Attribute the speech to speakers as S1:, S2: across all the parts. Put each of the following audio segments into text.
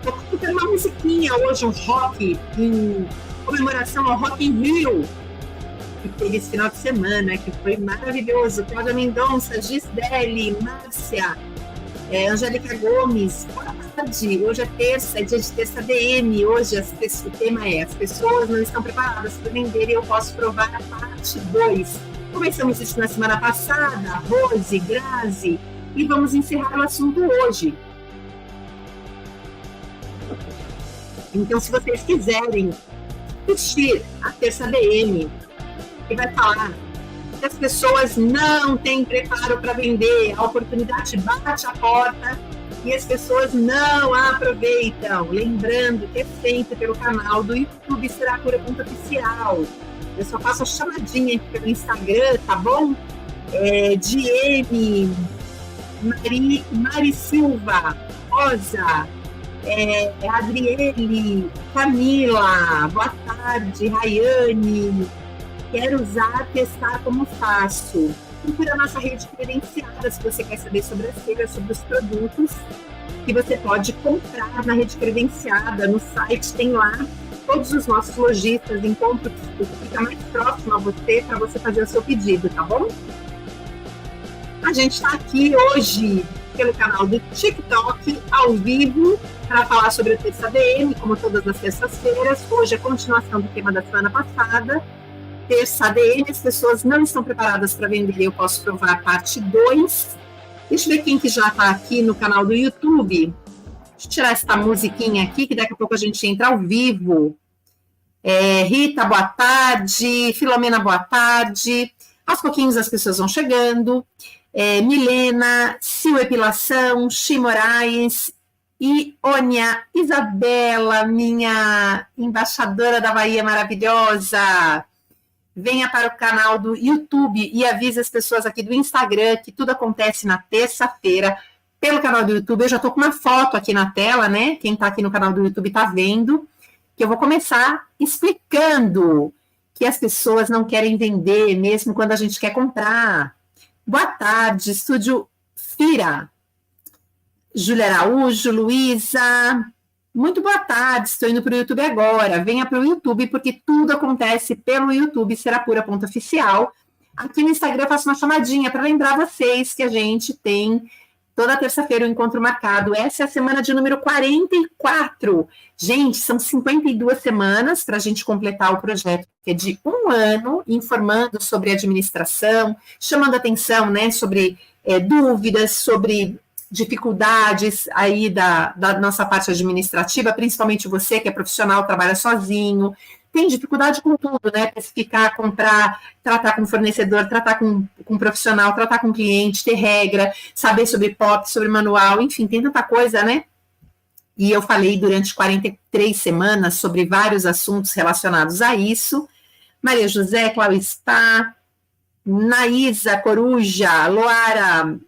S1: Tô escutando uma musiquinha hoje, um rock, em comemoração ao Rock in Rio, que teve esse final de semana, que foi maravilhoso. Cláudia Mendonça, Gisele, Márcia, Angélica Gomes. Boa tarde, hoje é terça, é dia de terça DM. Hoje o tema é: as pessoas não estão preparadas para vender e eu posso provar a parte 2. Começamos isso na semana passada, Rose, Grazi, e vamos encerrar o assunto hoje. Então, se vocês quiserem assistir a terça DM, que vai falar que as pessoas não têm preparo para vender, a oportunidade bate a porta e as pessoas não aproveitam. Lembrando que é sempre pelo canal do YouTube Serapura.oficial. Eu só faço a chamadinha aqui pelo Instagram, tá bom? DM, Mari Silva, Rosa, Adriele, Camila, boa tarde, Rayane. Quero usar, testar como faço. Procura a nossa rede credenciada se você quer saber sobre as feiras, sobre os produtos que você pode comprar na rede credenciada. No site tem lá todos os nossos lojistas, encontro que fica mais próximo a você para você fazer o seu pedido, tá bom? A gente está aqui hoje pelo canal do TikTok, ao vivo, para falar sobre o Terça DM, como todas as terças-feiras. Hoje é a continuação do tema da semana passada. Terça DM, as pessoas não estão preparadas para vender, eu posso provar parte 2. Deixa eu ver quem que já está aqui no canal do YouTube. Deixa eu tirar essa musiquinha aqui, que daqui a pouco a gente entra ao vivo. Rita, boa tarde. Filomena, boa tarde. Aos pouquinhos as pessoas vão chegando. Milena, Sil Epilação, Xi Moraes, Iônia, Isabela, minha embaixadora da Bahia maravilhosa. Venha para o canal do YouTube e avise as pessoas aqui do Instagram que tudo acontece na terça-feira pelo canal do YouTube. Eu já estou com uma foto aqui na tela, né? Quem está aqui no canal do YouTube está vendo, que eu vou começar explicando que as pessoas não querem vender, mesmo quando a gente quer comprar. Boa tarde, Estúdio Fira. Júlia Araújo, Luísa. Muito boa tarde, estou indo para o YouTube agora. Venha para o YouTube, porque tudo acontece pelo YouTube, Serapura.oficial. Aqui no Instagram eu faço uma chamadinha para lembrar vocês que a gente tem toda terça-feira um encontro marcado. Essa é a semana de número 44. Gente, são 52 semanas para a gente completar o projeto, que é de 1 ano, informando sobre administração, chamando atenção, né, sobre dúvidas, sobre dificuldades aí da nossa parte administrativa, principalmente você que é profissional, trabalha sozinho, tem dificuldade com tudo, né? Precificar, comprar, tratar com fornecedor, tratar com profissional, tratar com cliente, ter regra, saber sobre POP, sobre manual, enfim, tem tanta coisa, né? E eu falei durante 43 semanas sobre vários assuntos relacionados a isso. Maria José, Cláudia Spa, Naísa Coruja, Loara,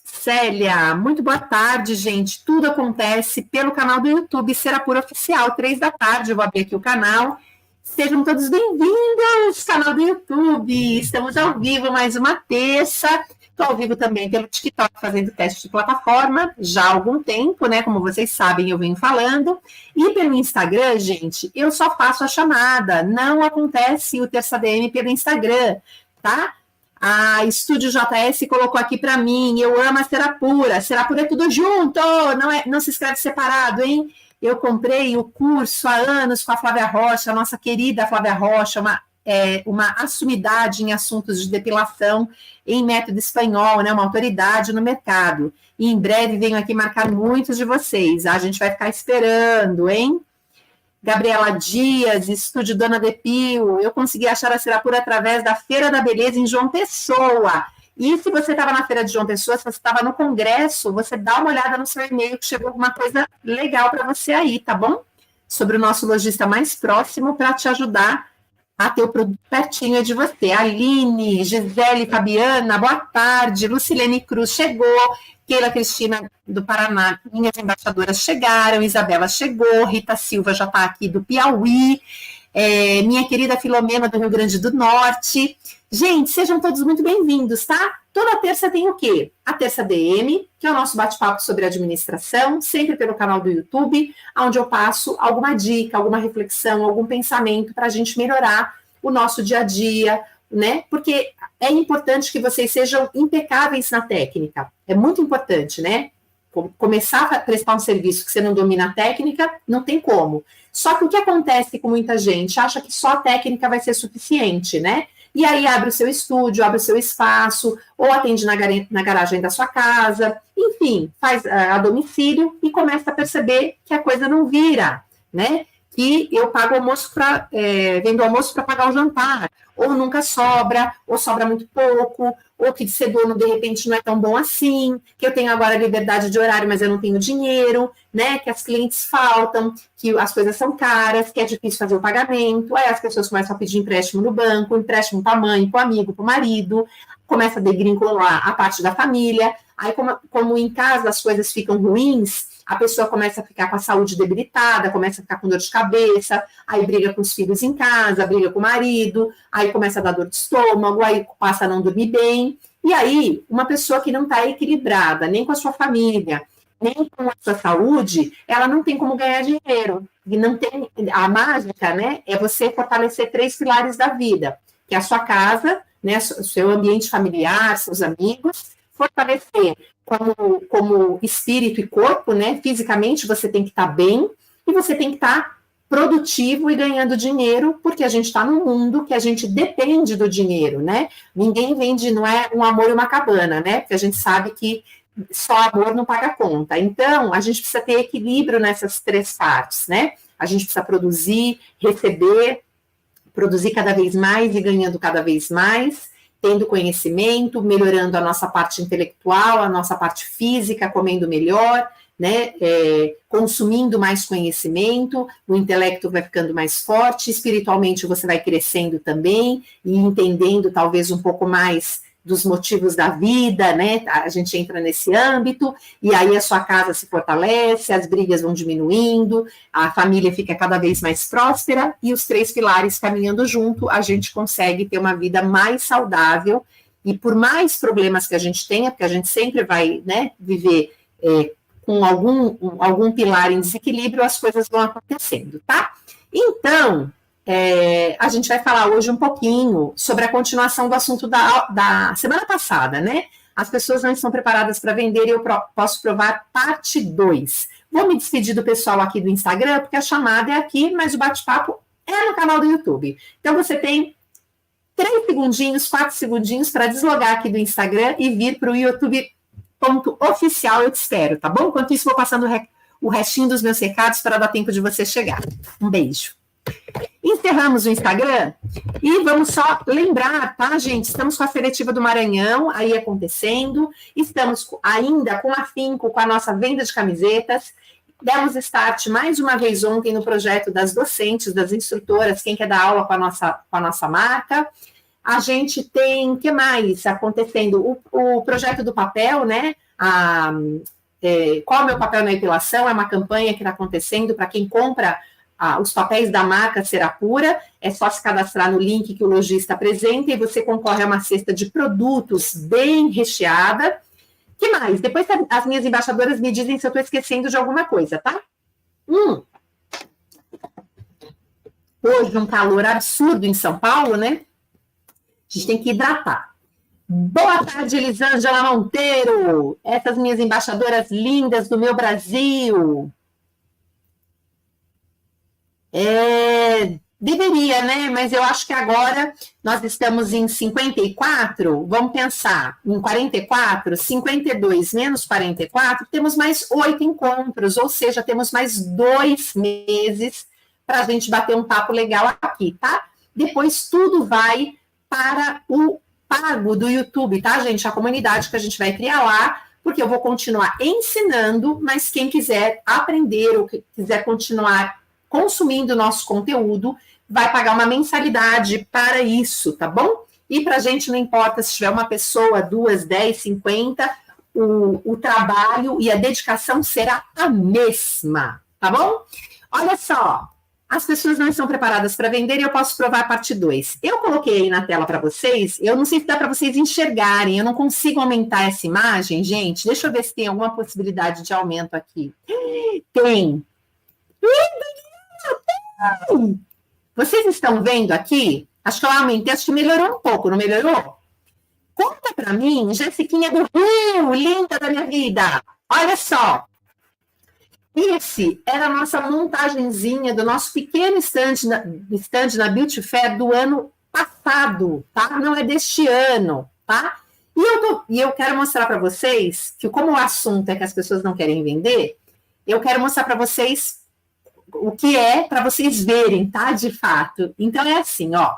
S1: Célia, muito boa tarde, gente. Tudo acontece pelo canal do YouTube Serapura Oficial, 3 da tarde. Eu vou abrir aqui o canal. Sejam todos bem-vindos, canal do YouTube. Estamos ao vivo mais uma terça. Estou ao vivo também pelo TikTok, fazendo teste de plataforma já há algum tempo, né? Como vocês sabem, eu venho falando. E pelo Instagram, gente, eu só faço a chamada. Não acontece o Terça DM pelo Instagram, tá? A Estúdio JS colocou aqui para mim: eu amo a Serapura. Serapura é tudo junto, não se escreve separado, hein? Eu comprei o curso há anos com a Flávia Rocha, a nossa querida Flávia Rocha, uma assumidade em assuntos de depilação em método espanhol, né? Uma autoridade no mercado. E em breve venho aqui marcar muitos de vocês. A gente vai ficar esperando, hein? Gabriela Dias, Estúdio Dona Depil. Eu consegui achar a Serapura através da Feira da Beleza em João Pessoa. E se você estava na Feira de João Pessoa, se você estava no congresso, você dá uma olhada no seu e-mail que chegou alguma coisa legal para você aí, tá bom? Sobre o nosso lojista mais próximo para te ajudar a ter o produto pertinho de você. Aline, Gisele, Fabiana, boa tarde. Lucilene Cruz chegou. Keila Cristina do Paraná, minhas embaixadoras chegaram, Isabela chegou, Rita Silva já está aqui do Piauí, minha querida Filomena do Rio Grande do Norte, Gente, sejam todos muito bem-vindos, tá? Toda terça tem o quê? A Terça DM, que é o nosso bate-papo sobre administração, sempre pelo canal do YouTube, onde eu passo alguma dica, alguma reflexão, algum pensamento para a gente melhorar o nosso dia a dia, né? Porque é importante que vocês sejam impecáveis na técnica. É muito importante, né? Começar a prestar um serviço que você não domina a técnica, não tem como. Só que o que acontece com muita gente? Acha que só a técnica vai ser suficiente, né? E aí abre o seu estúdio, abre o seu espaço, ou atende na garagem da sua casa, enfim, faz a domicílio e começa a perceber que a coisa não vira, né? Que eu pago almoço para vendo almoço para pagar o jantar, ou nunca sobra, ou sobra muito pouco, ou que de ser dono de repente não é tão bom assim, que eu tenho agora liberdade de horário, mas eu não tenho dinheiro, né? Que as clientes faltam, que as coisas são caras, que é difícil fazer o pagamento, aí as pessoas começam a pedir empréstimo no banco, empréstimo para a mãe, para o amigo, para o marido, começa a desgringolar a parte da família, aí como em casa as coisas ficam ruins, a pessoa começa a ficar com a saúde debilitada, começa a ficar com dor de cabeça, aí briga com os filhos em casa, briga com o marido, aí começa a dar dor de estômago, aí passa a não dormir bem. E aí, uma pessoa que não está equilibrada, nem com a sua família, nem com a sua saúde, ela não tem como ganhar dinheiro. E não tem. A mágica, né, é você fortalecer 3 pilares da vida, que é a sua casa, né, o seu ambiente familiar, seus amigos, fortalecer como espírito e corpo, né? Fisicamente você tem que estar bem e você tem que estar produtivo e ganhando dinheiro, porque a gente está num mundo que a gente depende do dinheiro, né? Ninguém vende, não é um amor e uma cabana, né? Porque a gente sabe que só amor não paga conta. Então, a gente precisa ter equilíbrio nessas 3 partes, né? A gente precisa produzir, receber, produzir cada vez mais e ganhando cada vez mais, tendo conhecimento, melhorando a nossa parte intelectual, a nossa parte física, comendo melhor, né, consumindo mais conhecimento, o intelecto vai ficando mais forte, espiritualmente você vai crescendo também e entendendo talvez um pouco mais dos motivos da vida, né? A gente entra nesse âmbito, e aí a sua casa se fortalece, as brigas vão diminuindo, a família fica cada vez mais próspera, e os 3 pilares caminhando junto, a gente consegue ter uma vida mais saudável, e por mais problemas que a gente tenha, porque a gente sempre vai, né, viver com algum pilar em desequilíbrio, as coisas vão acontecendo, tá? Então, a gente vai falar hoje um pouquinho sobre a continuação do assunto da semana passada, né? As pessoas não estão preparadas para vender e eu posso provar parte 2. Vou me despedir do pessoal aqui do Instagram, porque a chamada é aqui, mas o bate-papo é no canal do YouTube. Então, você tem 3 segundinhos, 4 segundinhos para deslogar aqui do Instagram e vir para o YouTube.oficial, eu te espero, tá bom? Enquanto isso, vou passando o restinho dos meus recados para dar tempo de você chegar. Um beijo. Encerramos o Instagram e vamos só lembrar, tá, gente? Estamos com a seletiva do Maranhão aí acontecendo, estamos ainda com afinco com a nossa venda de camisetas. Demos start mais uma vez ontem no projeto das docentes, das instrutoras, quem quer dar aula com a nossa marca. A gente tem, o que mais acontecendo? O projeto do papel, né? Qual é o meu papel na epilação? É uma campanha que está acontecendo para quem compra os papéis da marca Cera Pura, é só se cadastrar no link que o lojista apresenta e você concorre a uma cesta de produtos bem recheada. Que mais? Depois as minhas embaixadoras me dizem se eu estou esquecendo de alguma coisa, tá? Hoje um calor absurdo em São Paulo, né? A gente tem que hidratar. Boa tarde, Elisângela Monteiro! Essas minhas embaixadoras lindas do meu Brasil. Deveria, né? Mas eu acho que agora nós estamos em 54, vamos pensar, em 44, 52 menos 44, temos mais 8 encontros, ou seja, temos mais 2 meses para a gente bater um papo legal aqui, tá? Depois tudo vai para o pago do YouTube, tá, gente? A comunidade que a gente vai criar lá, porque eu vou continuar ensinando, mas quem quiser aprender ou quiser continuar consumindo o nosso conteúdo, vai pagar uma mensalidade para isso, tá bom? E para a gente não importa se tiver uma pessoa, 2, 10, 50, o trabalho e a dedicação será a mesma, tá bom? Olha só, As pessoas não estão preparadas para vender e eu posso provar a parte 2. Eu coloquei aí na tela para vocês, eu não sei se dá para vocês enxergarem, eu não consigo aumentar essa imagem, gente. Deixa eu ver se tem alguma possibilidade de aumento aqui. Tem. Vocês estão vendo aqui? Acho que eu aumentei, acho que melhorou um pouco, não melhorou? Conta para mim, Jessiquinha do Rio, linda da minha vida. Olha só. Esse era a nossa montagenzinha do nosso pequeno stand na Beauty Fair do ano passado, tá? Não é deste ano, tá? E eu quero mostrar para vocês que, como o assunto é que as pessoas não querem vender, eu quero mostrar para vocês o que é, para vocês verem, tá? De fato. Então, é assim, ó.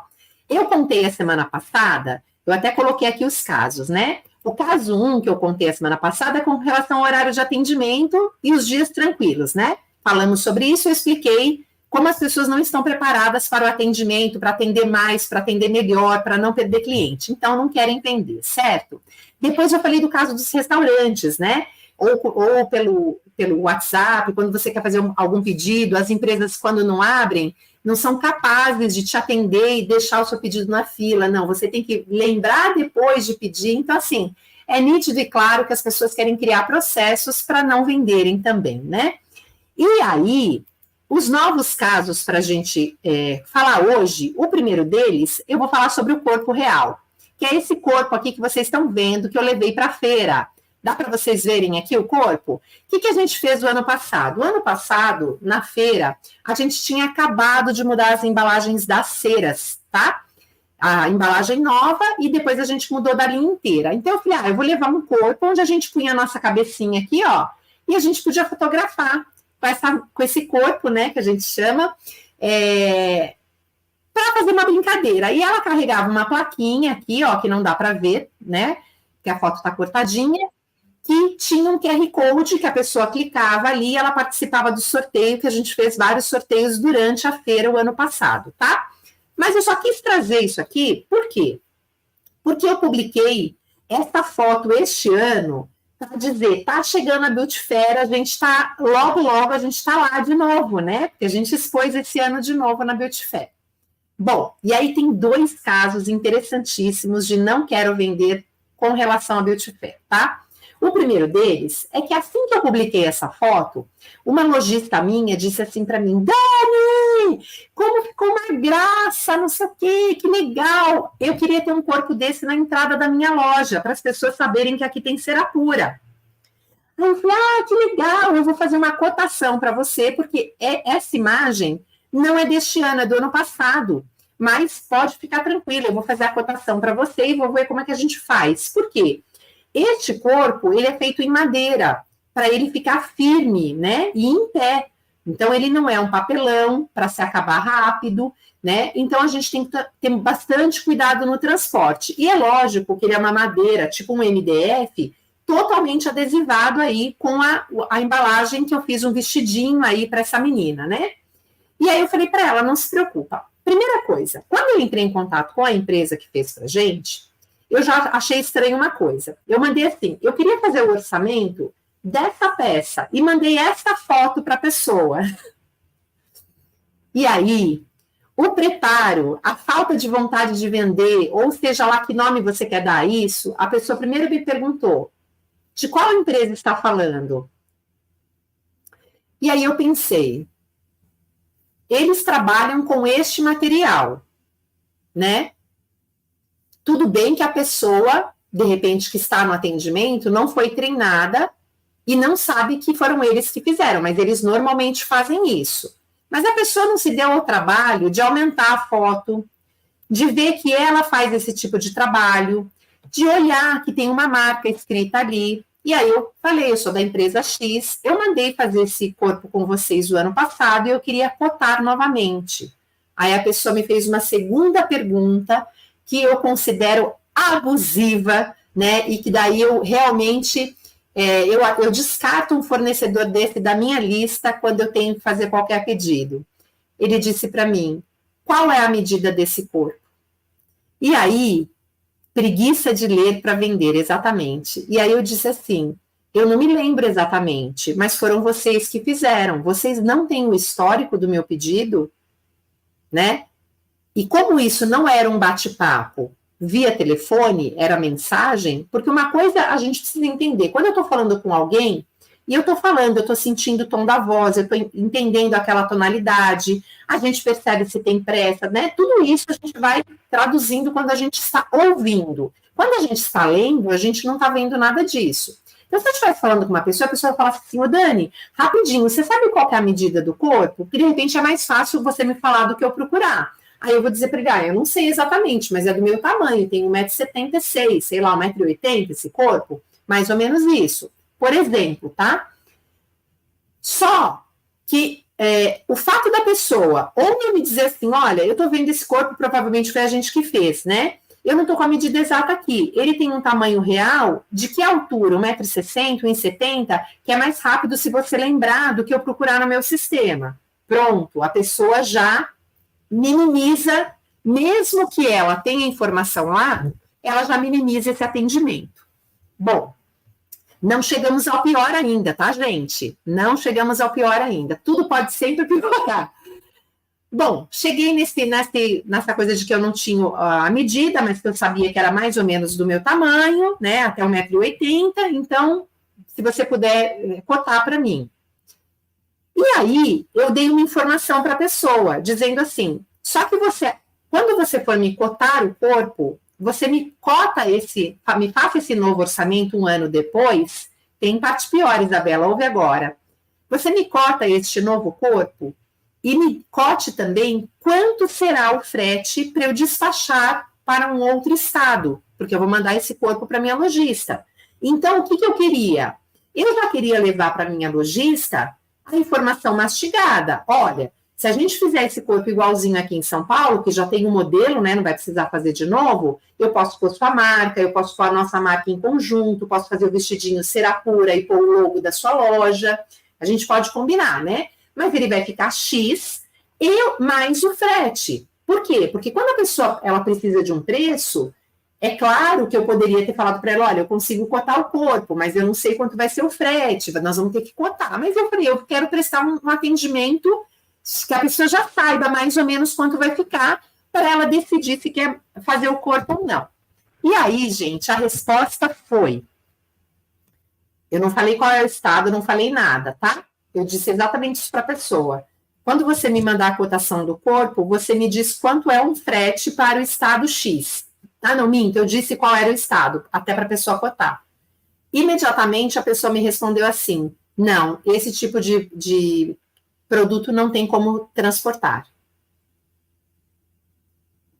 S1: Eu contei a semana passada, eu até coloquei aqui os casos, né? O caso 1 que eu contei a semana passada é com relação ao horário de atendimento e os dias tranquilos, né? Falamos sobre isso, eu expliquei como as pessoas não estão preparadas para o atendimento, para atender mais, para atender melhor, para não perder cliente. Então, não querem vender, certo? Depois eu falei do caso dos restaurantes, né? Ou pelo WhatsApp, quando você quer fazer algum pedido, as empresas, quando não abrem, não são capazes de te atender e deixar o seu pedido na fila. Não, você tem que lembrar depois de pedir. Então, assim, é nítido e claro que as pessoas querem criar processos para não venderem também, né? E aí, os novos casos para a gente falar hoje, o primeiro deles, eu vou falar sobre o corpo real, que é esse corpo aqui que vocês estão vendo, que eu levei para a feira. Dá para vocês verem aqui o corpo? O que a gente fez o ano passado? O ano passado, na feira, a gente tinha acabado de mudar as embalagens das ceras, tá? A embalagem nova e depois a gente mudou da linha inteira. Então eu falei, eu vou levar um corpo onde a gente punha a nossa cabecinha aqui, ó, e a gente podia fotografar com esse corpo, né, que a gente chama, para fazer uma brincadeira. E ela carregava uma plaquinha aqui, ó, que não dá para ver, né, que a foto tá cortadinha, que tinha um QR Code que a pessoa clicava ali e ela participava do sorteio, que a gente fez vários sorteios durante a feira o ano passado, tá? Mas eu só quis trazer isso aqui, por quê? Porque eu publiquei essa foto este ano para dizer, tá chegando a Beauty Fair, a gente tá, logo, a gente tá lá de novo, né? Porque a gente expôs esse ano de novo na Beauty Fair. Bom, e aí tem 2 casos interessantíssimos de não quero vender com relação à Beauty Fair, tá? O primeiro deles é que assim que eu publiquei essa foto, uma lojista minha disse assim para mim, Dani, como ficou uma graça, não sei o quê, que legal. Eu queria ter um corpo desse na entrada da minha loja, para as pessoas saberem que aqui tem cera pura. Aí eu falei, que legal, eu vou fazer uma cotação para você, porque essa imagem não é deste ano, é do ano passado. Mas pode ficar tranquila, eu vou fazer a cotação para você e vou ver como é que a gente faz. Por quê? Este corpo, ele é feito em madeira, para ele ficar firme, né, e em pé. Então, ele não é um papelão para se acabar rápido, né, então a gente tem que ter bastante cuidado no transporte. E é lógico que ele é uma madeira, tipo um MDF, totalmente adesivado aí com a embalagem que eu fiz um vestidinho aí para essa menina, né. E aí eu falei para ela, não se preocupa. Primeira coisa, quando eu entrei em contato com a empresa que fez para a gente, eu já achei estranho uma coisa. Eu mandei assim, eu queria fazer o orçamento dessa peça e mandei essa foto para a pessoa. E aí, o preparo, a falta de vontade de vender, ou seja lá que nome você quer dar a isso, a pessoa primeiro me perguntou, de qual empresa está falando? E aí eu pensei, eles trabalham com este material, né? Tudo bem que a pessoa, de repente, que está no atendimento, não foi treinada e não sabe que foram eles que fizeram, mas eles normalmente fazem isso. Mas a pessoa não se deu ao trabalho de aumentar a foto, de ver que ela faz esse tipo de trabalho, de olhar que tem uma marca escrita ali. E aí eu falei, eu sou da empresa X, eu mandei fazer esse corpo com vocês o ano passado e eu queria cotar novamente. Aí a pessoa me fez uma segunda pergunta que eu considero abusiva, né, e que daí eu realmente, eu descarto um fornecedor desse da minha lista quando eu tenho que fazer qualquer pedido. Ele disse para mim, qual é a medida desse corpo? E aí, preguiça de ler para vender, exatamente. E aí eu disse assim, eu não me lembro exatamente, mas foram vocês que fizeram, vocês não têm o histórico do meu pedido? né? E como isso não era um bate-papo via telefone, era mensagem, porque uma coisa a gente precisa entender, quando eu estou falando com alguém, e eu estou falando, eu estou sentindo o tom da voz, eu estou entendendo aquela tonalidade, a gente percebe se tem pressa, né? Tudo isso a gente vai traduzindo quando a gente está ouvindo. Quando a gente está lendo, a gente não está vendo nada disso. Então, se eu estiver falando com uma pessoa, a pessoa fala assim, ô Dani, rapidinho, você sabe qual que é a medida do corpo? Porque, de repente, é mais fácil você me falar do que eu procurar. Aí eu vou dizer para ele, eu não sei exatamente, mas é do meu tamanho, tem 1,76 m, sei lá, 1,80 m esse corpo, mais ou menos isso. Por exemplo, tá? Só que o fato da pessoa ou me dizer assim, olha, eu tô vendo esse corpo, provavelmente foi a gente que fez, né? Eu não tô com a medida exata aqui. Ele tem um tamanho real de que altura? 1,60 m, 1,70 m, que é mais rápido se você lembrar do que eu procurar no meu sistema. Pronto, a pessoa já minimiza, mesmo que ela tenha informação lá, ela já minimiza esse atendimento. Bom, não chegamos ao pior ainda, tá, gente? Não chegamos ao pior ainda. Tudo pode sempre piorar. Bom, cheguei nessa coisa de que eu não tinha a medida, mas que eu sabia que era mais ou menos do meu tamanho, né, até 1,80 m, então, se você puder cotar para mim. E aí, eu dei uma informação para a pessoa, dizendo assim, só que quando você for me cotar o corpo, você me faça esse novo orçamento um ano depois, tem parte pior, Isabela, ouve agora. Você me cota este novo corpo e me cote também quanto será o frete para eu despachar para um outro estado, porque eu vou mandar esse corpo para minha lojista. Então, o que eu queria? Eu já queria levar para minha lojista a informação mastigada. Olha, se a gente fizer esse corpo igualzinho aqui em São Paulo, que já tem um modelo, né, não vai precisar fazer de novo, eu posso pôr sua marca, eu posso pôr a nossa marca em conjunto, posso fazer o vestidinho cera pura e pôr o logo da sua loja. A gente pode combinar, né? Mas ele vai ficar X e mais o frete. Por quê? Porque quando a pessoa ela precisa de um preço, é claro que eu poderia ter falado para ela, olha, eu consigo cotar o corpo, mas eu não sei quanto vai ser o frete, nós vamos ter que cotar. Mas eu falei, eu quero prestar um atendimento que a pessoa já saiba mais ou menos quanto vai ficar para ela decidir se quer fazer o corpo ou não. E aí, gente, a resposta foi, eu não falei qual é o estado, não falei nada, tá? Eu disse exatamente isso para a pessoa. Quando você me mandar a cotação do corpo, você me diz quanto é um frete para o estado X. Ah, não, minto, eu disse qual era o estado, até para a pessoa cotar. Imediatamente a pessoa me respondeu assim, não, esse tipo de produto não tem como transportar.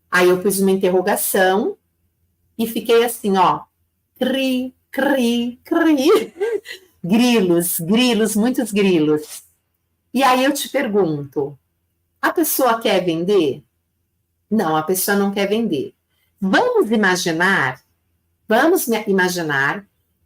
S1: Aí eu pus uma interrogação e fiquei assim, ó, cri, cri, cri, grilos, muitos grilos. E aí eu te pergunto, a pessoa quer vender? Não, a pessoa não quer vender. Vamos imaginar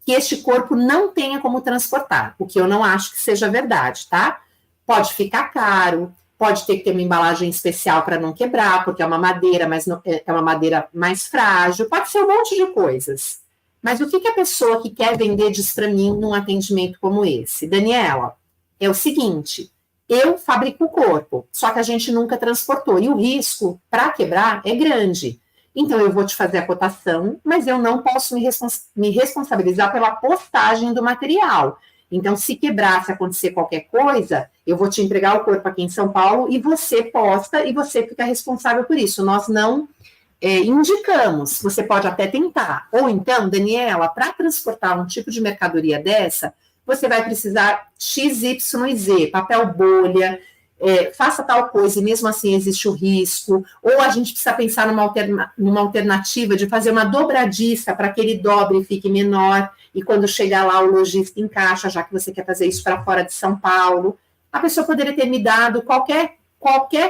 S1: que este corpo não tenha como transportar, o que eu não acho que seja verdade, tá? Pode ficar caro, pode ter que ter uma embalagem especial para não quebrar, porque é uma madeira, mas não, é uma madeira mais frágil, pode ser um monte de coisas. Mas o que a pessoa que quer vender diz para mim num atendimento como esse? Daniela, é o seguinte, eu fabrico o corpo, só que a gente nunca transportou, e o risco para quebrar é grande. Então, eu vou te fazer a cotação, mas eu não posso me responsabilizar pela postagem do material. Então, se quebrar, se acontecer qualquer coisa, eu vou te entregar o corpo aqui em São Paulo e você posta e você fica responsável por isso. Nós não indicamos, você pode até tentar. Ou então, Daniela, para transportar um tipo de mercadoria dessa, você vai precisar X, Y e Z, papel bolha, faça tal coisa, e mesmo assim existe o risco, ou a gente precisa pensar numa alternativa de fazer uma dobradiça para que ele dobre e fique menor, e quando chegar lá o lojista encaixa, já que você quer fazer isso para fora de São Paulo. A pessoa poderia ter me dado qualquer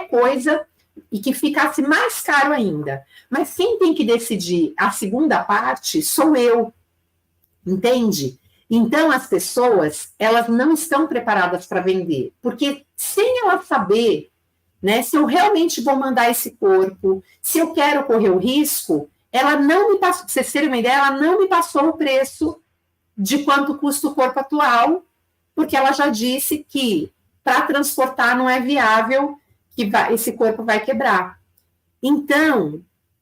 S1: coisa e que ficasse mais caro ainda. Mas quem tem que decidir a segunda parte sou eu, entende? Então, as pessoas, elas não estão preparadas para vender, porque sem ela saber, né, se eu realmente vou mandar esse corpo, se eu quero correr o risco, ela não me passou, para vocês terem uma ideia, ela não me passou o preço de quanto custa o corpo atual, porque ela já disse que para transportar não é viável,
S2: que esse corpo vai quebrar. Então,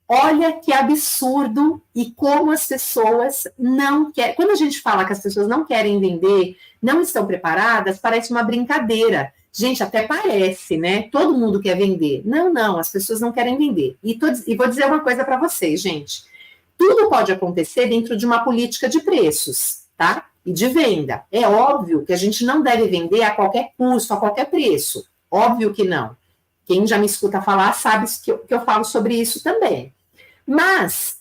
S2: olha que absurdo e como as pessoas não querem. Quando a gente fala que as pessoas não querem vender, não estão preparadas, parece uma brincadeira. Gente, até parece, né? Todo mundo quer vender. Não, as pessoas não querem vender. E vou dizer uma coisa para vocês, gente. Tudo pode acontecer dentro de uma política de preços, tá? E de venda. É óbvio que a gente não deve vender a qualquer custo, a qualquer preço. Óbvio que não. Quem já me escuta falar sabe que eu falo sobre isso também. Mas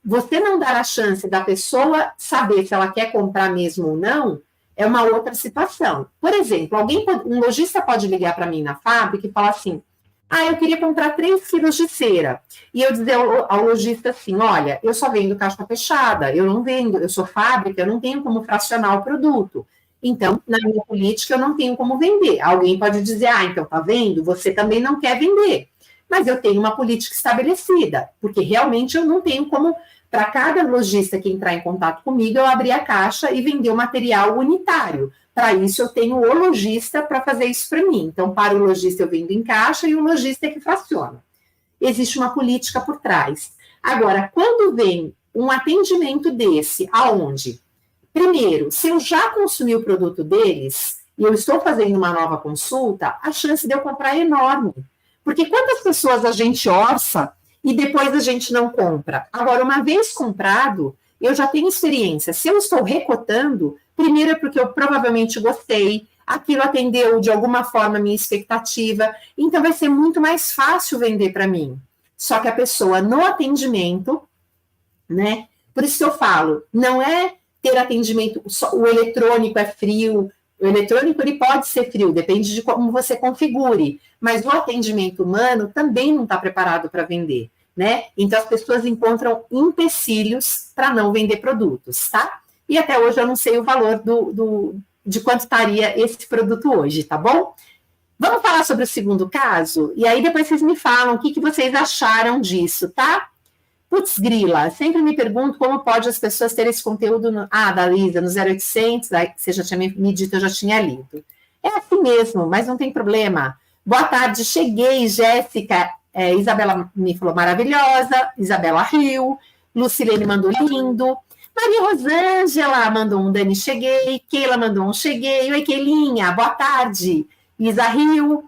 S2: você não dar a chance da pessoa saber se ela quer comprar mesmo ou não é uma outra situação. Por exemplo, um lojista pode ligar para mim na fábrica e falar assim: eu queria comprar 3 quilos de cera. E eu dizer ao lojista assim: olha, eu só vendo caixa fechada, eu não vendo, eu sou fábrica, eu não tenho como fracionar o produto. Então, na minha política, eu não tenho como vender. Alguém pode dizer: então tá vendo? Você também não quer vender. Mas eu tenho uma política estabelecida, porque realmente eu não tenho como, para cada lojista que entrar em contato comigo, eu abrir a caixa e vender o material unitário. Para isso, eu tenho o lojista para fazer isso para mim. Então, para o lojista, eu vendo em caixa e o lojista é que fraciona. Existe uma política por trás. Agora, quando vem um atendimento desse, aonde? Primeiro, se eu já consumi o produto deles e eu estou fazendo uma nova consulta, a chance de eu comprar é enorme. Porque quantas pessoas a gente orça e depois a gente não compra? Agora, uma vez comprado, eu já tenho experiência. Se eu estou recotando, primeiro é porque eu provavelmente gostei, aquilo atendeu de alguma forma a minha expectativa, então vai ser muito mais fácil vender para mim. Só que a pessoa no atendimento, né? Por isso que eu falo, não é ter atendimento, o eletrônico é frio, o eletrônico ele pode ser frio, depende de como você configure, mas o atendimento humano também não está preparado para vender, né? Então as pessoas encontram empecilhos para não vender produtos, tá? E até hoje eu não sei o valor de quanto estaria esse produto hoje, tá bom? Vamos falar sobre o segundo caso? E aí depois vocês me falam o que vocês acharam disso, tá? Putz, grila, sempre me pergunto como pode as pessoas terem esse conteúdo da Lisa, no 0800, você já tinha me dito, eu já tinha lido. É assim mesmo, mas não tem problema. Boa tarde, cheguei, Jéssica, Isabela me falou maravilhosa, Isabela riu, Lucilene mandou lindo, Maria Rosângela mandou um Dani, cheguei, Keila mandou um cheguei, oi Keilinha, boa tarde, Isa riu,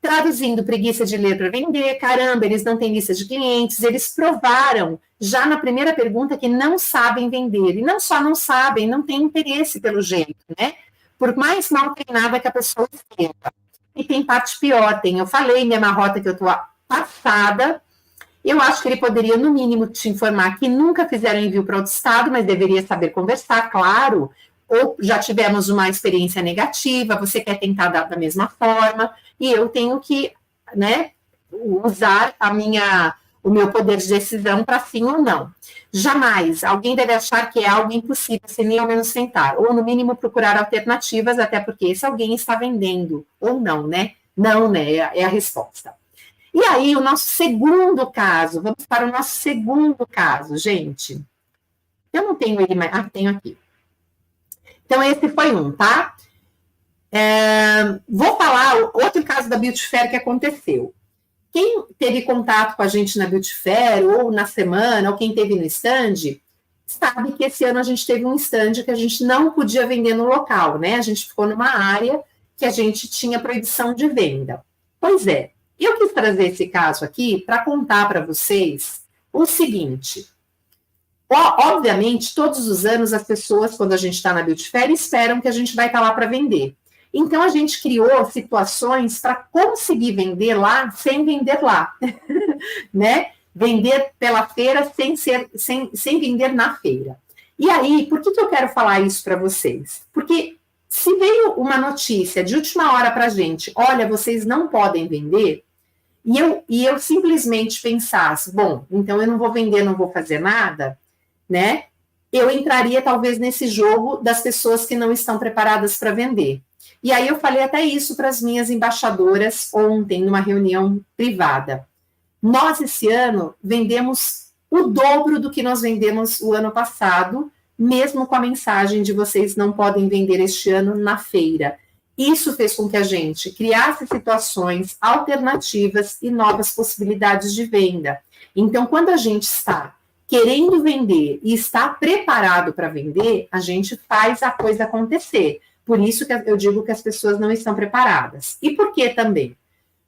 S2: traduzindo preguiça de ler para vender, caramba, eles não têm lista de clientes, eles provaram já na primeira pergunta que não sabem vender, e não só não sabem, não têm interesse pelo jeito, né? Por mais mal treinada que a pessoa esteja. E tem parte pior, eu falei, minha marrota que eu estou passada, eu acho que ele poderia, no mínimo, te informar que nunca fizeram envio para outro estado, mas deveria saber conversar, claro, ou já tivemos uma experiência negativa, você quer tentar dar da mesma forma, e eu tenho que, né, usar o meu poder de decisão para sim ou não. Jamais alguém deve achar que é algo impossível, sem nem ao menos tentar, ou no mínimo procurar alternativas, até porque esse alguém está vendendo, ou não, né? Não, né, é a resposta. E aí, o nosso segundo caso, vamos para o nosso segundo caso, gente. Eu não tenho ele mais, tenho aqui. Então, esse foi um, tá? Vou falar outro caso da Beauty Fair que aconteceu. Quem teve contato com a gente na Beauty Fair, ou na semana, ou quem teve no stand, sabe que esse ano a gente teve um stand que a gente não podia vender no local, né? A gente ficou numa área que a gente tinha proibição de venda. Pois é, eu quis trazer esse caso aqui para contar para vocês o seguinte. Obviamente, todos os anos as pessoas, quando a gente está na Beauty Fair, esperam que a gente vai estar lá para vender. Então, a gente criou situações para conseguir vender lá sem vender lá, né? Vender pela feira sem vender na feira. E aí, por que eu quero falar isso para vocês? Porque se veio uma notícia de última hora para a gente, olha, vocês não podem vender, e eu simplesmente pensasse, bom, então eu não vou vender, não vou fazer nada, né? Eu entraria talvez nesse jogo das pessoas que não estão preparadas para vender. E aí eu falei até isso para as minhas embaixadoras ontem, numa reunião privada. Nós, esse ano, vendemos o dobro do que nós vendemos o ano passado, mesmo com a mensagem de vocês não podem vender este ano na feira. Isso fez com que a gente criasse situações alternativas e novas possibilidades de venda. Então, quando a gente está querendo vender e está preparado para vender, a gente faz a coisa acontecer. Por isso que eu digo que as pessoas não estão preparadas. E por que também?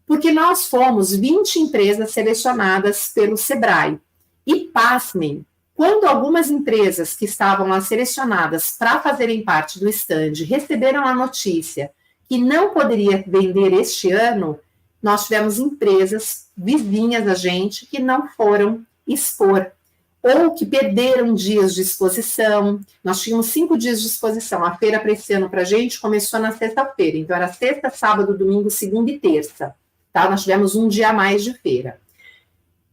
S2: Porque nós fomos 20 empresas selecionadas pelo Sebrae. E pasmem, quando algumas empresas que estavam lá selecionadas para fazerem parte do stand receberam a notícia que não poderia vender este ano, nós tivemos empresas vizinhas a gente que não foram expor, ou que perderam dias de exposição. Nós tínhamos 5 dias de exposição. A feira para esse ano para a gente começou na sexta-feira, então era sexta, sábado, domingo, segunda e terça. Tá? Nós tivemos um dia a mais de feira.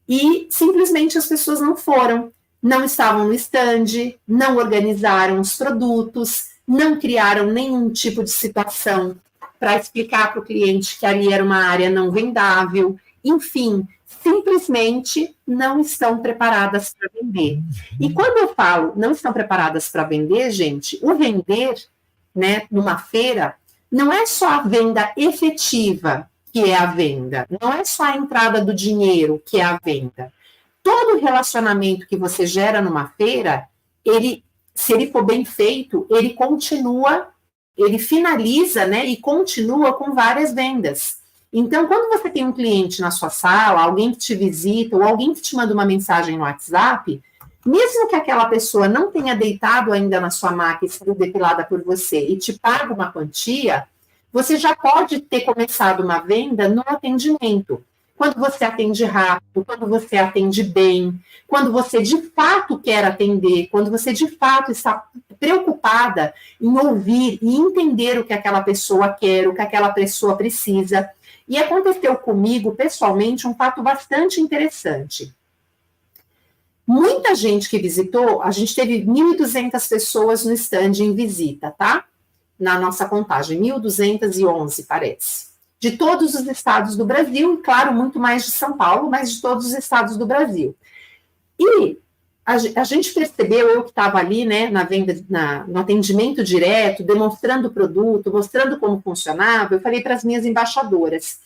S2: E simplesmente as pessoas não foram, não estavam no stand, não organizaram os produtos, não criaram nenhum tipo de situação para explicar para o cliente que ali era uma área não vendável, enfim, simplesmente não estão preparadas para vender. E quando eu falo não estão preparadas para vender, gente, o vender, né, numa feira, não é só a venda efetiva que é a venda, não é só a entrada do dinheiro que é a venda. Todo relacionamento que você gera numa feira, se ele for bem feito, ele continua, ele finaliza, né, e continua com várias vendas. Então, quando você tem um cliente na sua sala, alguém que te visita, ou alguém que te manda uma mensagem no WhatsApp, mesmo que aquela pessoa não tenha deitado ainda na sua maca e sido depilada por você e te paga uma quantia, você já pode ter começado uma venda no atendimento. Quando você atende rápido, quando você atende bem, quando você de fato quer atender, quando você de fato está preocupada em ouvir e entender o que aquela pessoa quer, o que aquela pessoa precisa. E aconteceu comigo, pessoalmente, um fato bastante interessante. Muita gente que visitou, a gente teve 1.200 pessoas no stand em visita, tá? Na nossa contagem, 1.211, parece. De todos os estados do Brasil, e claro, muito mais de São Paulo, mas de todos os estados do Brasil. E a gente percebeu, eu que estava ali, né, na venda, no atendimento direto, demonstrando o produto, mostrando como funcionava, eu falei para as minhas embaixadoras,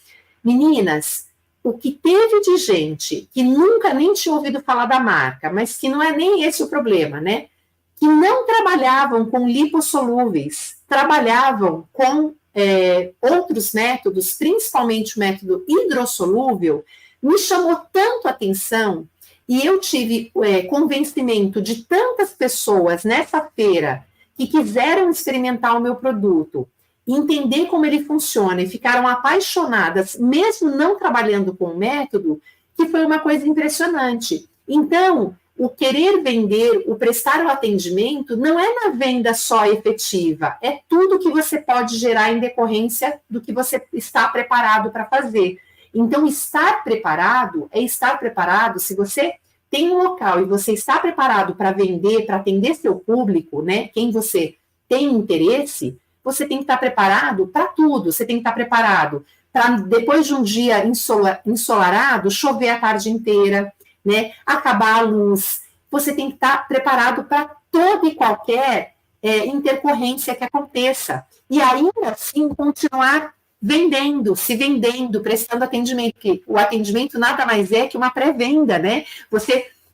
S2: meninas, o que teve de gente que nunca nem tinha ouvido falar da marca, mas que não é nem esse o problema, né, que não trabalhavam com lipossolúveis, trabalhavam com outros métodos, principalmente o método hidrossolúvel, me chamou tanto a atenção. E eu tive convencimento de tantas pessoas nessa feira que quiseram experimentar o meu produto, entender como ele funciona e ficaram apaixonadas, mesmo não trabalhando com o método, que foi uma coisa impressionante. Então, o querer vender, o prestar o atendimento, não é na venda só efetiva, é tudo que você pode gerar em decorrência do que você está preparado para fazer. Então, estar preparado é estar preparado se você tem um local e você está preparado para vender, para atender seu público, né? Quem você tem interesse, você tem que estar preparado para tudo. Você tem que estar preparado para, depois de um dia ensolarado, chover a tarde inteira, né? Acabar a luz. Você tem que estar preparado para toda e qualquer intercorrência que aconteça. E ainda assim, continuar vendendo, se vendendo, prestando atendimento, porque o atendimento nada mais é que uma pré-venda, né?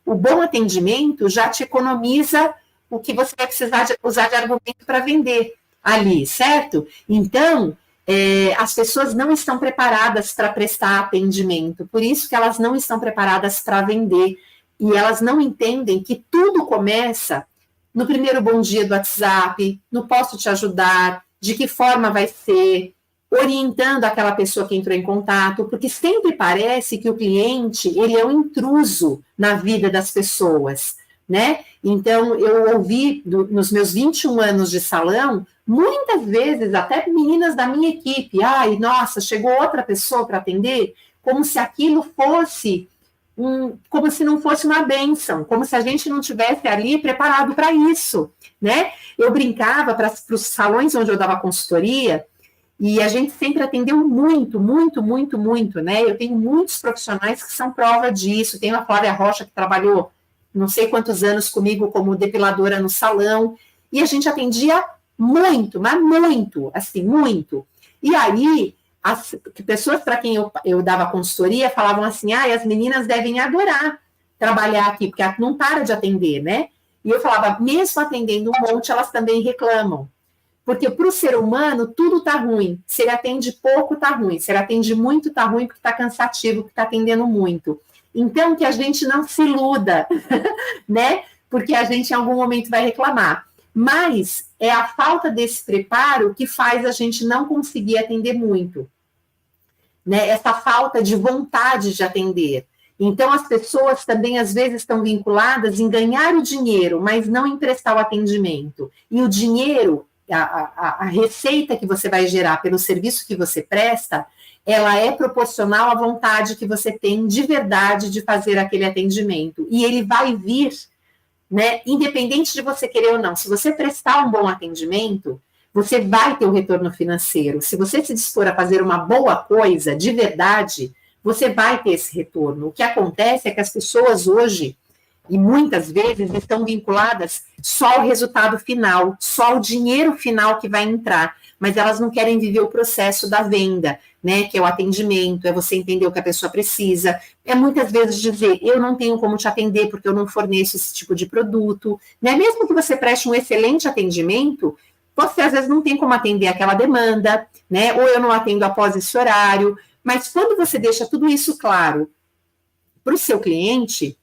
S2: O bom atendimento já te economiza o que você vai precisar usar de argumento para vender ali, certo? Então, as pessoas não estão preparadas para prestar atendimento, por isso que elas não estão preparadas para vender, e elas não entendem que tudo começa no primeiro bom dia do WhatsApp, no posso te ajudar, de que forma vai ser, orientando aquela pessoa que entrou em contato, porque sempre parece que o cliente, ele é um intruso na vida das pessoas, né? Então, eu ouvi, nos meus 21 anos de salão, muitas vezes, até meninas da minha equipe, ai, nossa, chegou outra pessoa para atender, como se aquilo fosse, como se não fosse uma bênção, como se a gente não tivesse ali preparado para isso, né? Eu brincava para os salões onde eu dava consultoria, e a gente sempre atendeu muito, né? Eu tenho muitos profissionais que são prova disso. Tem a Flávia Rocha, que trabalhou não sei quantos anos comigo como depiladora no salão, e a gente atendia muito, mas muito, assim, muito. E aí, as pessoas para quem eu dava consultoria falavam assim, as meninas devem adorar trabalhar aqui, porque não para de atender, né? E eu falava, mesmo atendendo um monte, elas também reclamam. Porque para o ser humano, tudo está ruim. Se ele atende pouco, está ruim. Se ele atende muito, está ruim porque está cansativo, porque está atendendo muito. Então, que a gente não se iluda, né? Porque a gente em algum momento vai reclamar. Mas é a falta desse preparo que faz a gente não conseguir atender muito, né? Essa falta de vontade de atender. Então, as pessoas também, às vezes, estão vinculadas em ganhar o dinheiro, mas não em prestar o atendimento. E o dinheiro, a receita que você vai gerar pelo serviço que você presta, ela é proporcional à vontade que você tem de verdade de fazer aquele atendimento. E ele vai vir, né, independente de você querer ou não. Se você prestar um bom atendimento, você vai ter o retorno financeiro. Se você se dispor a fazer uma boa coisa, de verdade, você vai ter esse retorno. O que acontece é que as pessoas hoje, e muitas vezes, estão vinculadas só ao resultado final, só ao dinheiro final que vai entrar, mas elas não querem viver o processo da venda, né, que é o atendimento, é você entender o que a pessoa precisa, é muitas vezes dizer, eu não tenho como te atender porque eu não forneço esse tipo de produto, né, mesmo que você preste um excelente atendimento, você às vezes não tem como atender aquela demanda, né, ou eu não atendo após esse horário, mas quando você deixa tudo isso claro para o seu cliente,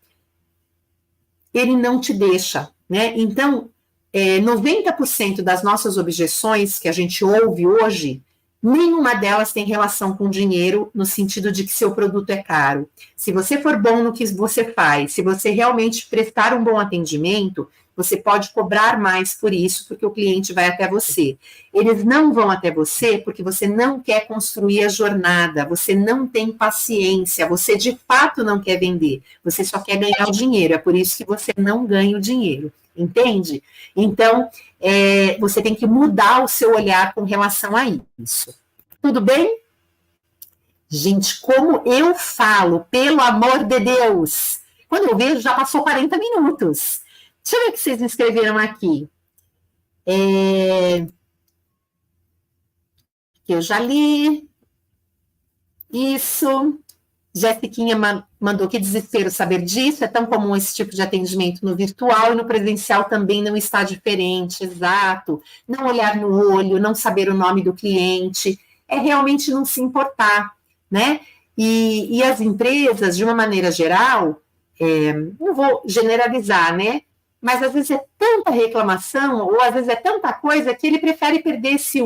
S2: ele não te deixa, né? Então, 90% das nossas objeções que a gente ouve hoje, nenhuma delas tem relação com dinheiro, no sentido de que seu produto é caro. Se você for bom no que você faz, se você realmente prestar um bom atendimento, você pode cobrar mais por isso, porque o cliente vai até você. Eles não vão até você porque você não quer construir a jornada, você não tem paciência, você de fato não quer vender, você só quer ganhar o dinheiro, é por isso que você não ganha o dinheiro, entende? Então, você tem que mudar o seu olhar com relação a isso. Tudo bem? Gente, como eu falo, pelo amor de Deus! Quando eu vejo, já passou 40 minutos. Deixa eu ver o que vocês escreveram aqui. Que eu já li. Isso. Jessiquinha mandou, que desespero saber disso. É tão comum esse tipo de atendimento no virtual e no presencial também não está diferente. Exato. Não olhar no olho, não saber o nome do cliente. É realmente não se importar, né? E as empresas, de uma maneira geral, não vou generalizar, né? Mas às vezes é tanta reclamação, ou às vezes é tanta coisa, que ele prefere perder esse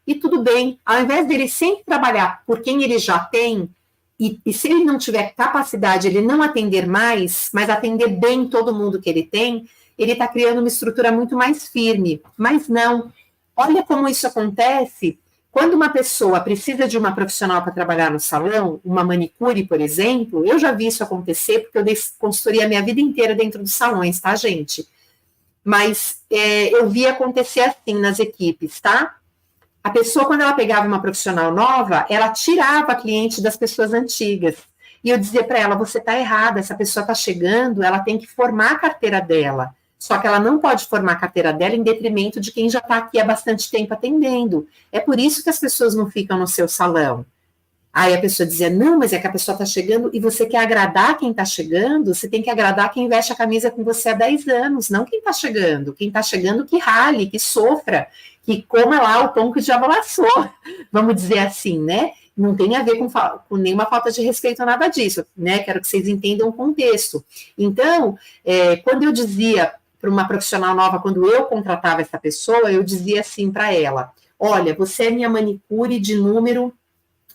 S2: e tudo bem. Ao invés dele sempre trabalhar por quem ele já tem, e se ele não tiver capacidade, ele não atender mais, mas atender bem todo mundo que ele tem, ele está criando uma estrutura muito mais firme. Mas não. Olha como isso acontece quando uma pessoa precisa de uma profissional para trabalhar no salão, uma manicure, por exemplo. Eu já vi isso acontecer, porque eu dei consultoria a minha vida inteira dentro dos salões, tá, gente? Mas eu vi acontecer assim nas equipes, tá? A pessoa, quando ela pegava uma profissional nova, ela tirava a cliente das pessoas antigas. E eu dizia para ela, você está errada, essa pessoa está chegando, ela tem que formar a carteira dela. Só que ela não pode formar a carteira dela em detrimento de quem já está aqui há bastante tempo atendendo. É por isso que as pessoas não ficam no seu salão. Aí a pessoa dizia, não, mas é que a pessoa está chegando e você quer agradar quem está chegando, você tem que agradar quem veste a camisa com você há 10 anos, não quem está chegando. Quem está chegando que rale, que sofra, que coma lá o pão que o diabo laçou, vamos dizer assim, né? Não tem a ver com nenhuma falta de respeito a nada disso, né? Quero que vocês entendam o contexto. Então, quando eu dizia para uma profissional nova, quando eu contratava essa pessoa, eu dizia assim para ela, olha, você é minha manicure de número...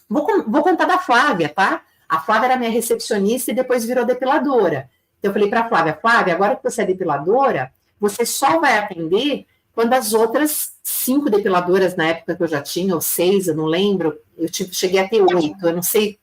S2: Vou contar da Flávia, tá? A Flávia era minha recepcionista e depois virou depiladora. Então, eu falei para a Flávia, agora que você é depiladora, você só vai atender quando as outras 5 depiladoras, na época que eu já tinha, ou 6, eu não lembro, eu cheguei a ter 8, eu não sei,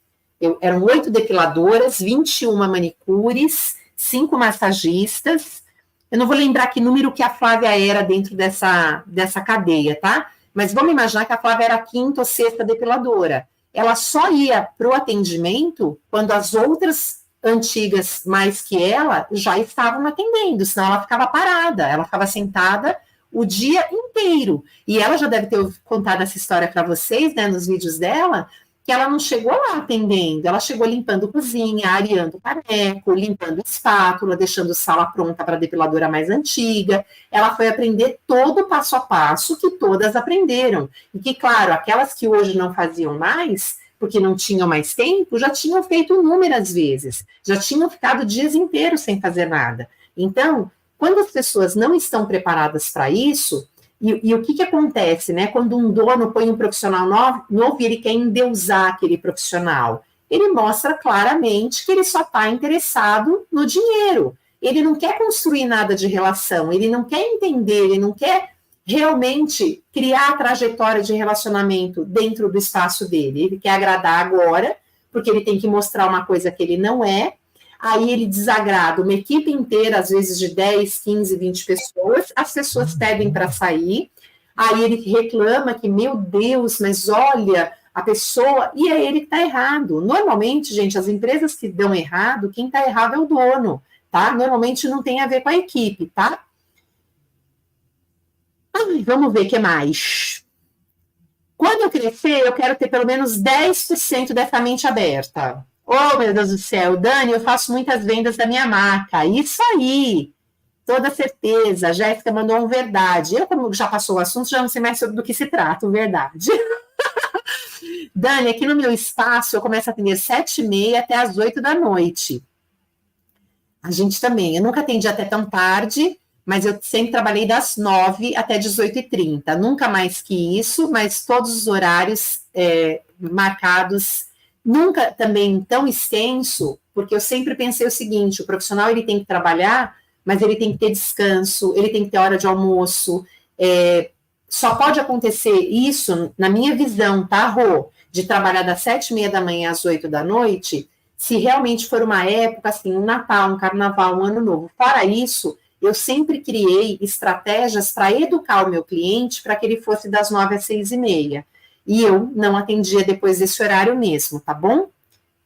S2: eram 8 depiladoras, 21 manicures, 5 massagistas, eu não vou lembrar que número que a Flávia era dentro dessa cadeia, tá? Mas vamos imaginar que a Flávia era a 5ª ou 6ª depiladora. Ela só ia para o atendimento quando as outras antigas mais que ela já estavam atendendo, senão ela ficava parada, ela ficava sentada o dia inteiro. E ela já deve ter contado essa história para vocês, né, nos vídeos dela, que ela não chegou lá atendendo, ela chegou limpando cozinha, areando caneco, limpando espátula, deixando sala pronta para a depiladora mais antiga. Ela foi aprender todo o passo a passo que todas aprenderam. E que, claro, aquelas que hoje não faziam mais, porque não tinham mais tempo, já tinham feito inúmeras vezes, já tinham ficado dias inteiros sem fazer nada. Então, quando as pessoas não estão preparadas para isso, e o que acontece, né? Quando um dono põe um profissional novo e ele quer endeusar aquele profissional, ele mostra claramente que ele só está interessado no dinheiro. Ele não quer construir nada de relação, ele não quer entender, ele não quer realmente criar a trajetória de relacionamento dentro do espaço dele. Ele quer agradar agora, porque ele tem que mostrar uma coisa que ele não é. Aí ele desagrada uma equipe inteira, às vezes de 10, 15, 20 pessoas, as pessoas pedem para sair, aí ele reclama que, meu Deus, mas olha, a pessoa... E é ele que está errado. Normalmente, gente, as empresas que dão errado, quem está errado é o dono, tá? Normalmente não tem a ver com a equipe, tá? Vamos ver o que mais. Quando eu crescer, eu quero ter pelo menos 10% dessa mente aberta. Oh, meu Deus do céu, Dani, eu faço muitas vendas da minha marca. Isso aí, toda certeza. A Jéssica mandou um verdade. Eu, como já passou o assunto, já não sei mais do que se trata, o verdade. Dani, aqui no meu espaço, eu começo a atender 7h30 até as 8 da noite. A gente também. Eu nunca atendi até tão tarde, mas eu sempre trabalhei das 9 até 18h30. Nunca mais que isso, mas todos os horários marcados. Nunca também tão extenso, porque eu sempre pensei o seguinte, o profissional ele tem que trabalhar, mas ele tem que ter descanso, ele tem que ter hora de almoço, só pode acontecer isso, na minha visão, tá, Rô, de trabalhar das 7h30 da manhã às 8 da noite, se realmente for uma época, assim, um Natal, um Carnaval, um Ano Novo. Para isso, eu sempre criei estratégias para educar o meu cliente para que ele fosse das 9 às 6h30. E eu não atendia depois desse horário mesmo, tá bom?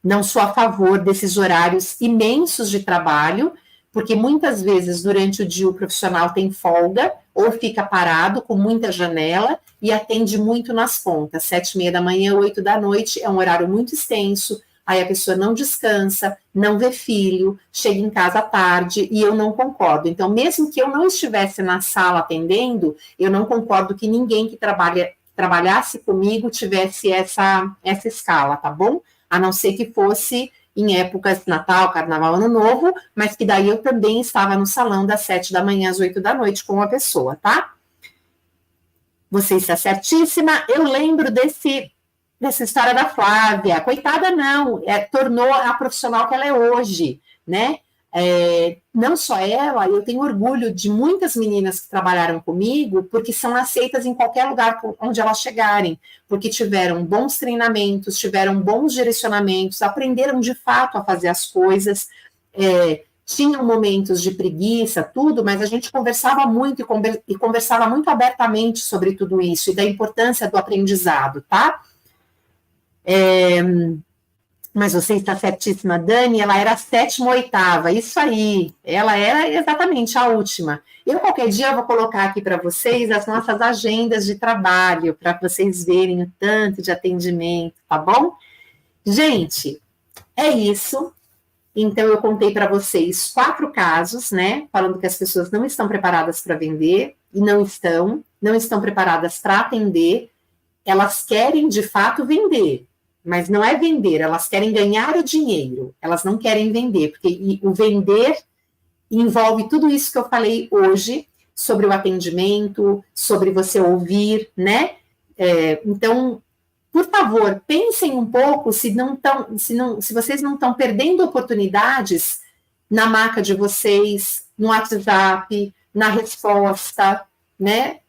S2: Não sou a favor desses horários imensos de trabalho, porque muitas vezes durante o dia o profissional tem folga ou fica parado com muita janela e atende muito nas pontas. 7h30 da manhã, 8 da noite é um horário muito extenso, aí a pessoa não descansa, não vê filho, chega em casa tarde e eu não concordo. Então, mesmo que eu não estivesse na sala atendendo, eu não concordo que ninguém que trabalhasse comigo tivesse essa escala, tá bom? A não ser que fosse em épocas Natal, Carnaval, Ano Novo, mas que daí eu também estava no salão das 7 da manhã às 8 da noite com a pessoa, tá? Você está certíssima. Eu lembro dessa história da Flávia. Coitada não, tornou a profissional que ela é hoje, né? Não só ela, eu tenho orgulho de muitas meninas que trabalharam comigo, porque são aceitas em qualquer lugar onde elas chegarem, porque tiveram bons treinamentos, tiveram bons direcionamentos, aprenderam de fato a fazer as coisas, tinham momentos de preguiça, tudo, mas a gente conversava muito e conversava muito abertamente sobre tudo isso e da importância do aprendizado, tá? Mas você está certíssima, Dani, ela era a 7ª ou 8ª, isso aí, ela era exatamente a última. Eu, qualquer dia, vou colocar aqui para vocês as nossas agendas de trabalho, para vocês verem o tanto de atendimento, tá bom? Gente, é isso. Então, eu contei para vocês 4 casos, né, falando que as pessoas não estão preparadas para vender, e não estão preparadas para atender, elas querem, de fato, vender, mas não é vender, elas querem ganhar o dinheiro, elas não querem vender, porque o vender envolve tudo isso que eu falei hoje, sobre o atendimento, sobre você ouvir, né? Então, por favor, pensem um pouco se vocês não estão perdendo oportunidades na marca de vocês, no WhatsApp, na resposta, né?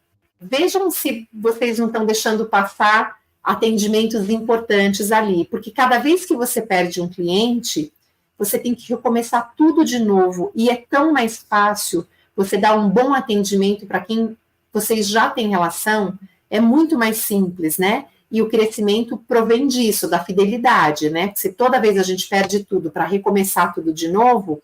S2: Vejam se vocês não estão deixando passar atendimentos importantes ali, porque cada vez que você perde um cliente, você tem que recomeçar tudo de novo, e é tão mais fácil você dar um bom atendimento para quem vocês já têm relação, é muito mais simples, né? E o crescimento provém disso, da fidelidade, né? Porque se toda vez a gente perde tudo para recomeçar tudo de novo,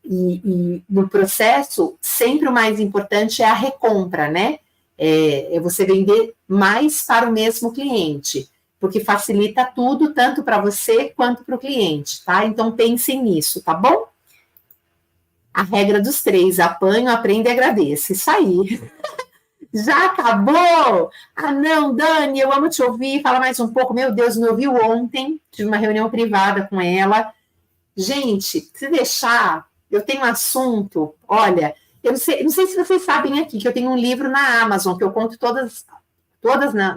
S2: E no processo, sempre o mais importante é a recompra, né? É você vender mais para o mesmo cliente, porque facilita tudo, tanto para você quanto para o cliente, tá? Então, pensem nisso, tá bom? A regra dos 3, apanho, aprende e agradeço. Isso aí. Já acabou? Ah, não, Dani, eu amo te ouvir. Fala mais um pouco. Meu Deus, me ouviu ontem. Tive uma reunião privada com ela. Gente, se deixar, eu tenho um assunto. Olha, eu não sei se vocês sabem aqui que eu tenho um livro na Amazon que eu conto todas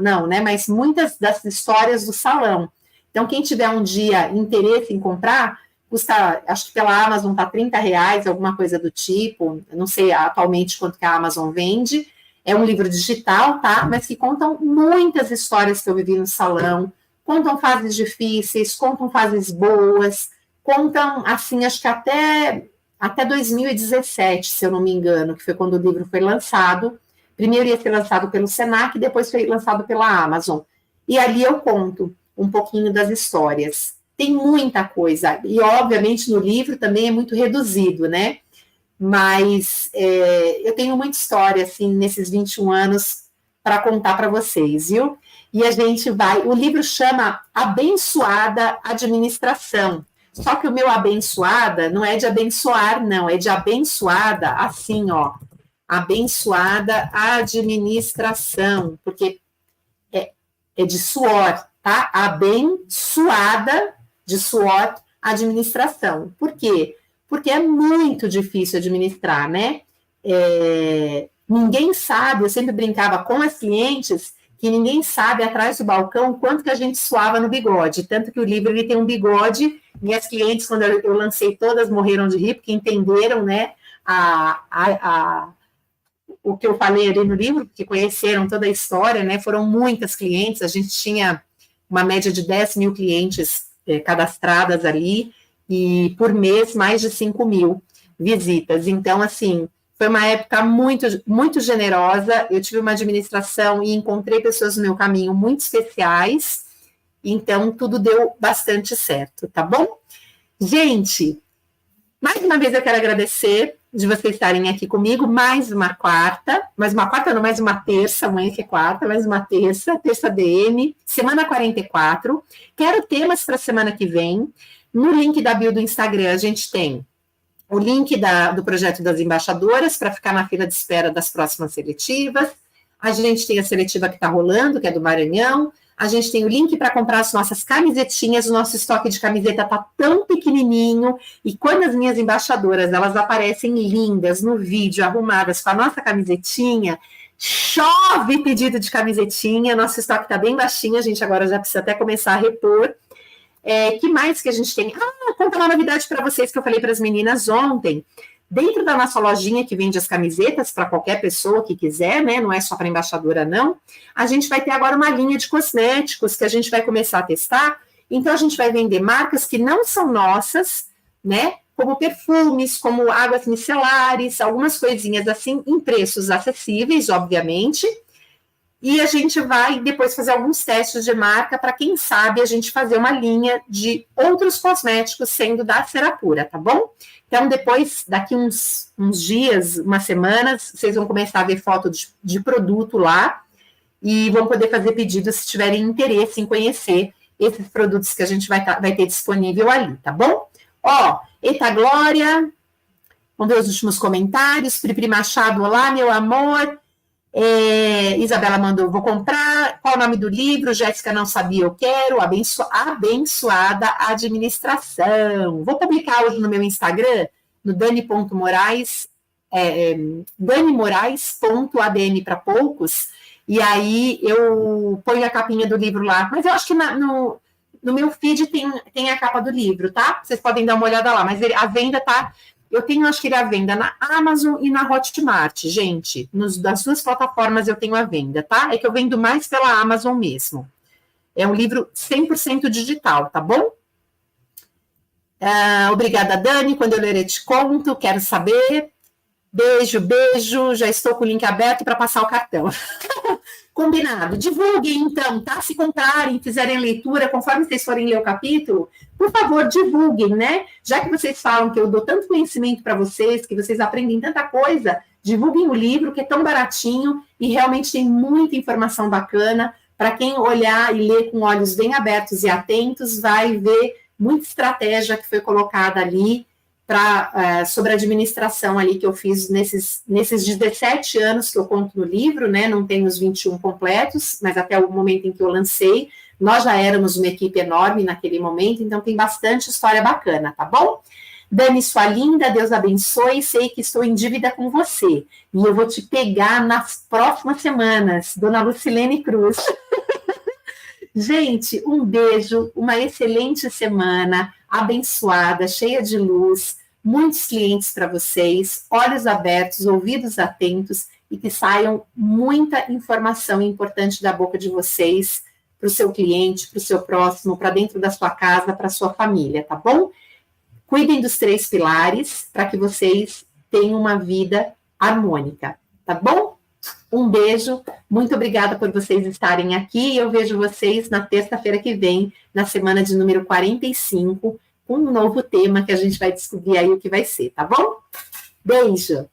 S2: não, né? Mas muitas das histórias do salão. Então, quem tiver um dia interesse em comprar, custa, acho que pela Amazon tá R$30, alguma coisa do tipo. Eu não sei atualmente quanto que a Amazon vende. É um livro digital, tá? Mas que contam muitas histórias que eu vivi no salão, contam fases difíceis, contam fases boas, contam, assim, acho que até 2017, se eu não me engano, que foi quando o livro foi lançado. Primeiro ia ser lançado pelo Senac, depois foi lançado pela Amazon. E ali eu conto um pouquinho das histórias. Tem muita coisa, e obviamente no livro também é muito reduzido, né? Mas eu tenho muita história, assim, nesses 21 anos para contar para vocês, viu? E a gente o livro chama Abençoada Administração. Só que o meu abençoada não é de abençoar, não, é de abençoada, assim, ó, abençoada administração, porque é de suor, tá? Abençoada de suor administração. Por quê? Porque é muito difícil administrar, né? Ninguém sabe, eu sempre brincava com as clientes, que ninguém sabe atrás do balcão quanto que a gente suava no bigode, tanto que o livro ele tem um bigode, minhas clientes, quando eu lancei todas, morreram de rir, porque entenderam, né, o que eu falei ali no livro, porque conheceram toda a história, né, foram muitas clientes, a gente tinha uma média de 10 mil clientes cadastradas ali, e por mês mais de 5 mil visitas. Então, assim, foi uma época muito, muito generosa. Eu tive uma administração e encontrei pessoas no meu caminho muito especiais. Então, tudo deu bastante certo, tá bom? Gente, mais uma vez eu quero agradecer de vocês estarem aqui comigo, mais uma terça, amanhã que é quarta, mais uma terça DM, semana 44. Quero temas para a semana que vem. No link da bio do Instagram, a gente tem o link do projeto das embaixadoras para ficar na fila de espera das próximas seletivas. A gente tem a seletiva que está rolando, que é do Maranhão. A gente tem o link para comprar as nossas camisetinhas. O nosso estoque de camiseta está tão pequenininho. E quando as minhas embaixadoras elas aparecem lindas no vídeo, arrumadas com a nossa camisetinha, chove pedido de camisetinha. Nosso estoque está bem baixinho. A gente agora já precisa até começar a repor. Que mais que a gente tem? Conta uma novidade para vocês que eu falei para as meninas ontem. Dentro da nossa lojinha que vende as camisetas para qualquer pessoa que quiser, né? Não é só para embaixadora, não. A gente vai ter agora uma linha de cosméticos que a gente vai começar a testar. Então, a gente vai vender marcas que não são nossas, né? Como perfumes, como águas micelares, algumas coisinhas assim, em preços acessíveis, obviamente. E a gente vai depois fazer alguns testes de marca para, quem sabe, a gente fazer uma linha de outros cosméticos sendo da Serapura, tá bom? Então, depois, daqui uns dias, umas semanas, vocês vão começar a ver foto de produto lá e vão poder fazer pedidos se tiverem interesse em conhecer esses produtos que a gente vai ter disponível ali, tá bom? Eita Glória, vamos ver os últimos comentários. Pripri Machado, olá, meu amor. Isabela mandou, vou comprar. Qual o nome do livro? Jéssica, não sabia, eu quero. Abençoada Administração. Vou publicar hoje no meu Instagram, no dani.moraes, danimorais.adn para poucos, e aí eu ponho a capinha do livro lá. Mas eu acho que no meu feed tem a capa do livro, tá? Vocês podem dar uma olhada lá, mas a venda tá... Eu tenho, acho que ele à venda na Amazon e na Hotmart, gente. Das duas plataformas eu tenho à venda, tá? É que eu vendo mais pela Amazon mesmo. É um livro 100% digital, tá bom? Obrigada, Dani. Quando eu ler, eu te conto. Quero saber. Beijo. Já estou com o link aberto para passar o cartão. Combinado. Divulguem, então, tá? Se comprarem, fizerem leitura, conforme vocês forem ler o capítulo, por por favor, divulguem, né? Já que vocês falam que eu dou tanto conhecimento para vocês, que vocês aprendem tanta coisa, divulguem o livro, que é tão baratinho e realmente tem muita informação bacana. Para quem olhar e ler com olhos bem abertos e atentos, vai ver muita estratégia que foi colocada ali sobre a administração ali que eu fiz nesses 17 anos que eu conto no livro, né? Não tenho os 21 completos, mas até o momento em que eu lancei, nós já éramos uma equipe enorme naquele momento, então tem bastante história bacana, tá bom? Dani, sua linda, Deus abençoe, sei que estou em dívida com você, e eu vou te pegar nas próximas semanas, Dona Lucilene Cruz. Gente, um beijo, uma excelente semana, abençoada, cheia de luz, muitos clientes para vocês, olhos abertos, ouvidos atentos, e que saiam muita informação importante da boca de vocês, para o seu cliente, para o seu próximo, para dentro da sua casa, para a sua família, tá bom? Cuidem dos 3 pilares para que vocês tenham uma vida harmônica, tá bom? Um beijo, muito obrigada por vocês estarem aqui. Eu vejo vocês na terça-feira que vem, na semana de número 45, com um novo tema que a gente vai descobrir aí o que vai ser, tá bom? Beijo!